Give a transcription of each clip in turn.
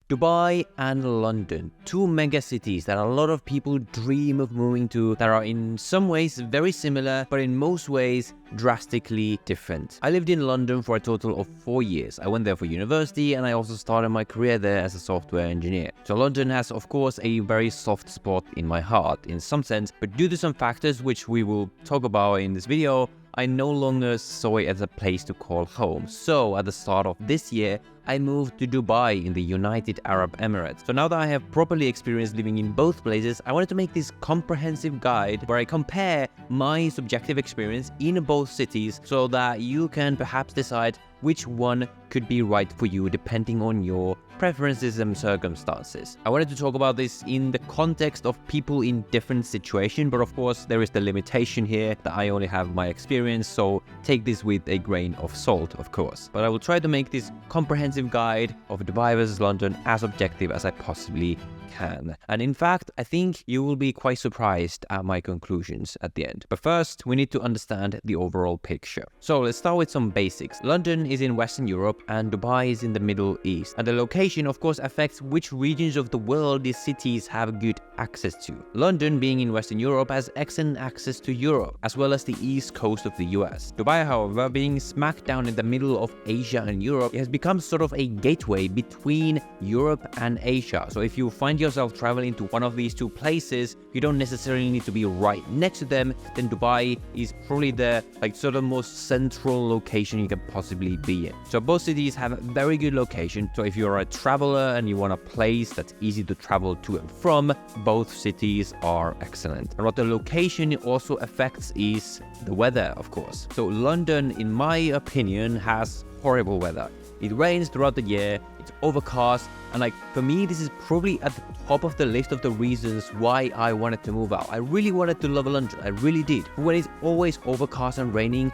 Dubai and London, two megacities that a lot of people dream of moving to, that are in some ways very similar, but in most ways drastically different. I lived in London for a total of 4 years. I went there for university and I also started my career there as a software engineer. So London has of course a very soft spot in my heart in some sense, but due to some factors which we will talk about in this video, I no longer saw it as a place to call home. So at the start of this year, I moved to Dubai in the United Arab Emirates. So now that I have properly experienced living in both places, I wanted to make this comprehensive guide where I compare my subjective experience in both cities so that you can perhaps decide which one could be right for you depending on your preferences and circumstances. I wanted to talk about this in the context of people in different situations, but of course there is the limitation here that I only have my experience, so take this with a grain of salt, of course. But I will try to make this comprehensive guide of Dubai versus London as objective as I possibly can. And in fact, I think you will be quite surprised at my conclusions at the end. But first, we need to understand the overall picture. So let's start with some basics. London is in Western Europe and Dubai is in the Middle East. And the location, of course, affects which regions of the world these cities have good access to. London, being in Western Europe, has excellent access to Europe, as well as the east coast of the US. Dubai, however, being smack down in the middle of Asia and Europe, it has become sort of a gateway between Europe and Asia. So if you find yourself traveling to one of these two places, you don't necessarily need to be right next to them, then Dubai is probably the sort of most central location you can possibly be in. So both cities have a very good location. So if you're a traveler and you want a place that's easy to travel to and from, both cities are excellent. And what the location also affects is the weather, of course. So London, in my opinion, has horrible weather. It rains throughout the year, it's overcast, and for me this is probably at the top of the list of the reasons why I wanted to move out. I really wanted to love London, I really did. But when it's always overcast and raining,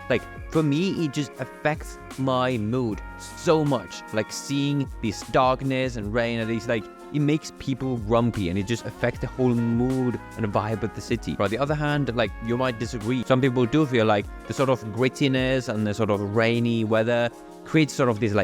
for me it just affects my mood so much. Seeing this darkness and rain, and it's it makes people grumpy and it just affects the whole mood and the vibe of the city. But on the other hand, you might disagree. Some people do feel the sort of grittiness and the sort of rainy weather creates sort of this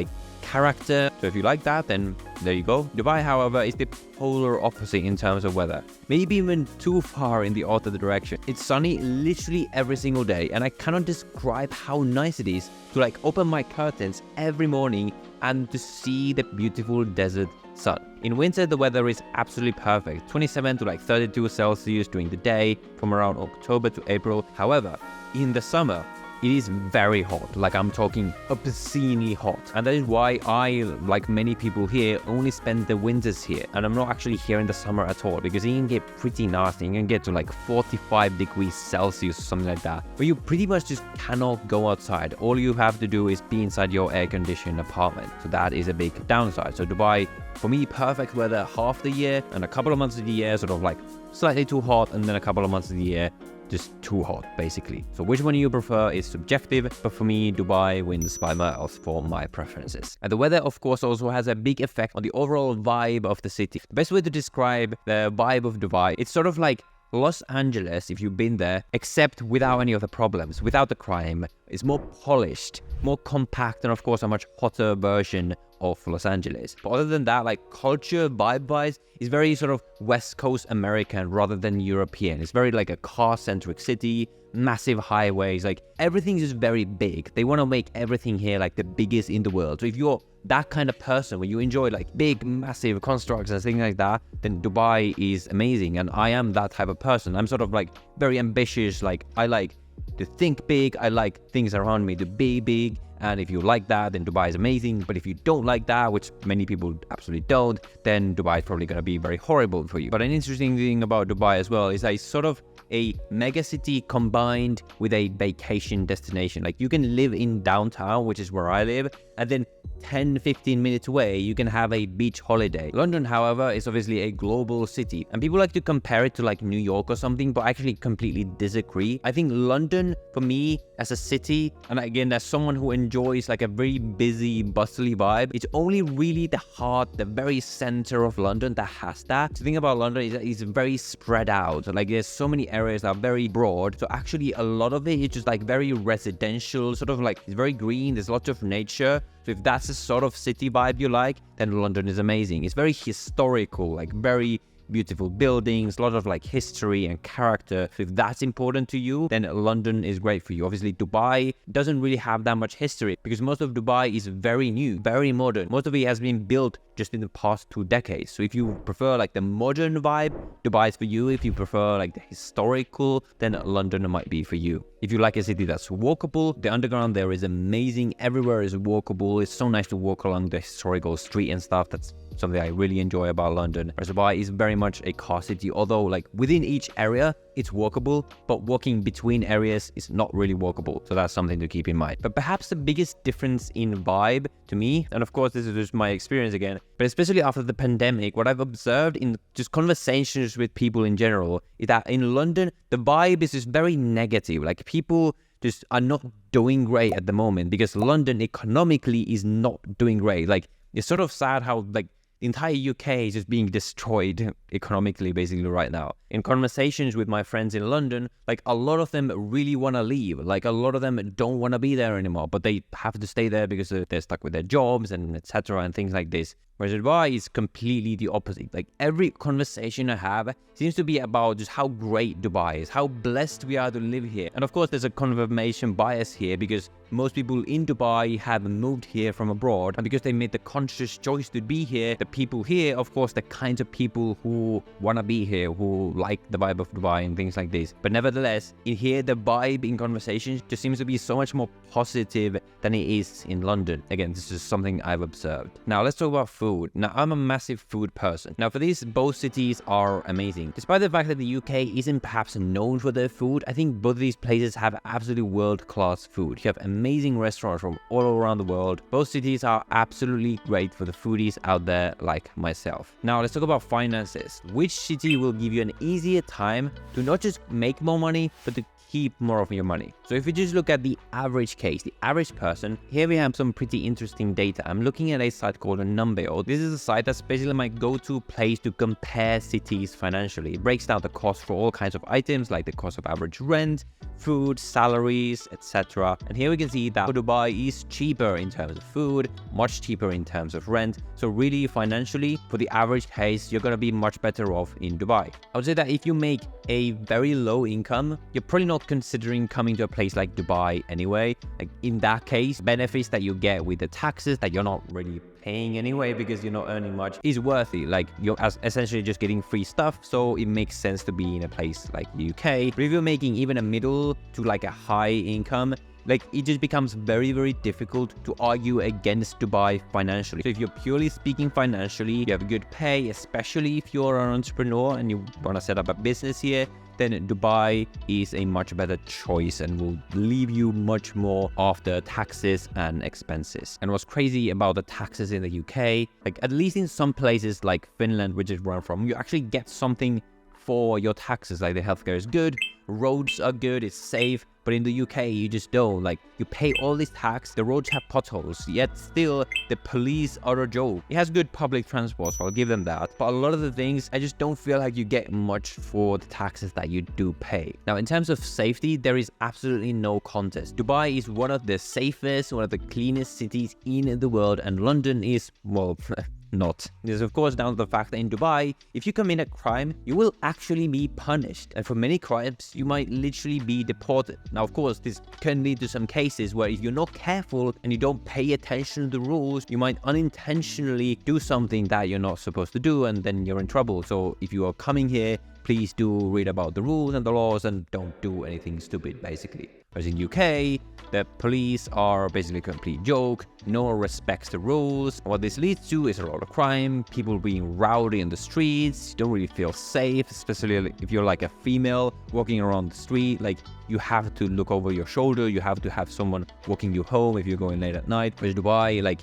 character. So if you like that, then there you go. Dubai, however, is the polar opposite in terms of weather. Maybe even too far in the other direction. It's sunny literally every single day, and I cannot describe how nice it is to open my curtains every morning and to see the beautiful desert sun. In winter, the weather is absolutely perfect, 27 to 32 Celsius during the day from around October to April. However, in the summer, it is very hot, I'm talking obscenely hot. And that is why I, like many people here, only spend the winters here. And I'm not actually here in the summer at all, because it can get pretty nasty. You can get to 45 degrees Celsius or something like that. But you pretty much just cannot go outside. All you have to do is be inside your air-conditioned apartment. So that is a big downside. So Dubai, for me, perfect weather half the year, and a couple of months of the year sort of slightly too hot, and then a couple of months of the year just too hot, basically. So which one you prefer is subjective, but for me, Dubai wins by miles for my preferences. And the weather, of course, also has a big effect on the overall vibe of the city. The best way to describe the vibe of Dubai, it's sort of like Los Angeles, if you've been there, except without any of the problems, without the crime. It's more polished, more compact, and of course a much hotter version of Los Angeles. But other than that, culture, vibe-wise, is very sort of West Coast American rather than European. It's very a car-centric city, massive highways, everything is very big. They want to make everything here the biggest in the world. So if you're that kind of person where you enjoy big, massive constructs and things like that, then Dubai is amazing. And I am that type of person. I'm sort of very ambitious. I like to think big. I like things around me to be big. And if you like that, then Dubai is amazing. But if you don't like that, which many people absolutely don't, then Dubai is probably going to be very horrible for you. But an interesting thing about Dubai as well is that it's sort of a megacity combined with a vacation destination. You can live in downtown, which is where I live, and then 10-15 minutes away, you can have a beach holiday. London, however, is obviously a global city, and people like to compare it to New York or something, but I actually completely disagree. I think London, for me, as a city, and again, as someone who enjoys a very busy, bustly vibe, it's only really the heart, the very center of London that has that. The thing about London is that it's very spread out. There's so many areas are very broad. So actually a lot of it is just like very residential, sort of like it's very green. There's lots of nature. So if that's the sort of city vibe you like, then London is amazing. It's very historical, like very beautiful buildings, a lot of like history and character. So if that's important to you, then London is great for you. Obviously, Dubai doesn't really have that much history because most of Dubai is very new, very modern. Most of it has been built just in the past 2 decades. So if you prefer like the modern vibe, Dubai is for you. If you prefer like the historical, then London might be for you. If you like a city that's walkable, the underground there is amazing. Everywhere is walkable. It's so nice to walk along the historical street and stuff. That's something I really enjoy about London. Whereas Dubai is very much a car city, although like within each area, it's walkable, but walking between areas is not really walkable. So that's something to keep in mind. But perhaps the biggest difference in vibe to me, and of course this is just my experience again, but especially after the pandemic, what I've observed in just conversations with people in general is that in London, the vibe is just very negative. Like people just are not doing great at the moment because London economically is not doing great. Like it's sort of sad how like the entire UK is just being destroyed economically basically right now. In conversations with my friends in London, like a lot of them really want to leave. Like a lot of them don't want to be there anymore, but they have to stay there because they're stuck with their jobs and etc. and things like this. Whereas Dubai is completely the opposite. Like every conversation I have seems to be about just how great Dubai is, how blessed we are to live here. And of course, there's a confirmation bias here because most people in Dubai have moved here from abroad. And because they made the conscious choice to be here, the people here, of course, the kinds of people who want to be here, who like the vibe of Dubai and things like this. But nevertheless, in here, the vibe in conversations just seems to be so much more positive than it is in London. Again, this is something I've observed. Now, let's talk about food. Now, I'm a massive food person. Now, for this, both cities are amazing. Despite the fact that the UK isn't perhaps known for their food, I think both of these places have absolutely world-class food. You have amazing restaurants from all around the world. Both cities are absolutely great for the foodies out there like myself. Now, let's talk about finances. Which city will give you an easier time to not just make more money, but to keep more of your money? So if you just look at the average case, the average person, here we have some pretty interesting data. I'm looking at a site called Numbeo. This is a site that's basically my go-to place to compare cities financially. It breaks down the cost for all kinds of items like the cost of average rent, food, salaries, etc. And here we can see that Dubai is cheaper in terms of food, much cheaper in terms of rent. So really financially, for the average case, you're going to be much better off in Dubai. I would say that if you make a very low income, you're probably not considering coming to a place like Dubai anyway. Like in that case, benefits that you get with the taxes that you're not really paying anyway because you're not earning much is worth it. Like you're essentially just getting free stuff, so it makes sense to be in a place like UK. But if you're making even a middle to like a high income, like it just becomes very, very difficult to argue against Dubai financially. So if you're purely speaking financially, you have good pay, especially if you're an entrepreneur and you want to set up a business here, then Dubai is a much better choice and will leave you much more after taxes and expenses. And what's crazy about the taxes in the UK, like at least in some places like Finland, which is where I'm from, you actually get something for your taxes. Like the healthcare is good, roads are good, it's safe. But in the UK, you just don't. Like, you pay all this tax, the roads have potholes, yet still, the police are a joke. It has good public transport, so I'll give them that. But a lot of the things, I just don't feel like you get much for the taxes that you do pay. Now, in terms of safety, there is absolutely no contest. Dubai is one of the safest, one of the cleanest cities in the world, and London is, well, not. This is of course down to the fact that in Dubai, if you commit a crime, you will actually be punished. And for many crimes, you might literally be deported. Now, of course, this can lead to some cases where if you're not careful and you don't pay attention to the rules, you might unintentionally do something that you're not supposed to do, and then you're in trouble. So if you are coming here, please do read about the rules and the laws and don't do anything stupid, basically. Whereas in UK, the police are basically a complete joke. No one respects the rules. What this leads to is a lot of crime, people being rowdy in the streets. You don't really feel safe, especially if you're like a female walking around the street. Like, you have to look over your shoulder. You have to have someone walking you home if you're going late at night. Whereas Dubai, like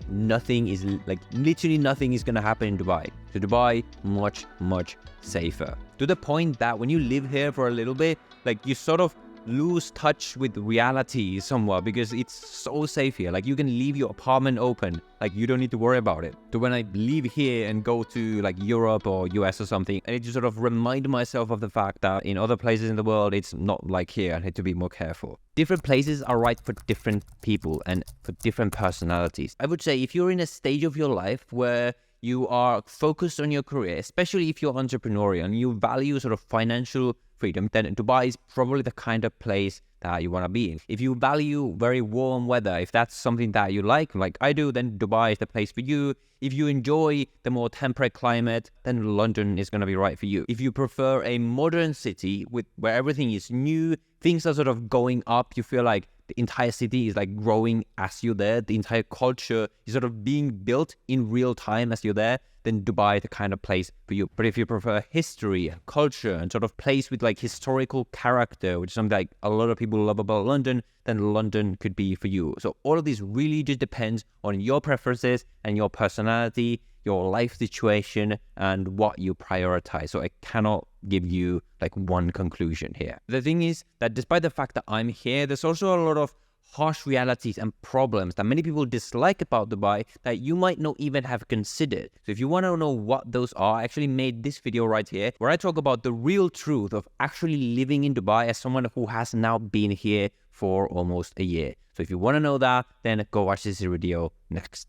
literally nothing is gonna happen in Dubai. So Dubai, much, much safer. To the point that when you live here for a little bit, like you sort of lose touch with reality somewhat because it's so safe here. Like you can leave your apartment open, like you don't need to worry about it. So when I leave here and go to like Europe or US or something, I need to sort of remind myself of the fact that in other places in the world, it's not like here. I need to be more careful. Different places are right for different people and for different personalities. I would say if you're in a stage of your life where you are focused on your career, especially if you're entrepreneurial and you value sort of financial freedom, then Dubai is probably the kind of place that you want to be in. If you value very warm weather, if that's something that you like I do, then Dubai is the place for you. If you enjoy the more temperate climate, then London is going to be right for you. If you prefer a modern city where everything is new, things are sort of going up, you feel like the entire city is like growing as you're there, the entire culture is sort of being built in real time as you're there, then Dubai is the kind of place for you. But if you prefer history and culture and sort of place with like historical character, which is something like a lot of people love about London, then London could be for you. So all of this really just depends on your preferences and your personality, your life situation, and what you prioritize. So I cannot give you like one conclusion here. The thing is that despite the fact that I'm here, there's also a lot of harsh realities and problems that many people dislike about Dubai that you might not even have considered. So if you want to know what those are, I actually made this video right here where I talk about the real truth of actually living in Dubai as someone who has now been here for almost a year. So if you want to know that, then go watch this video next.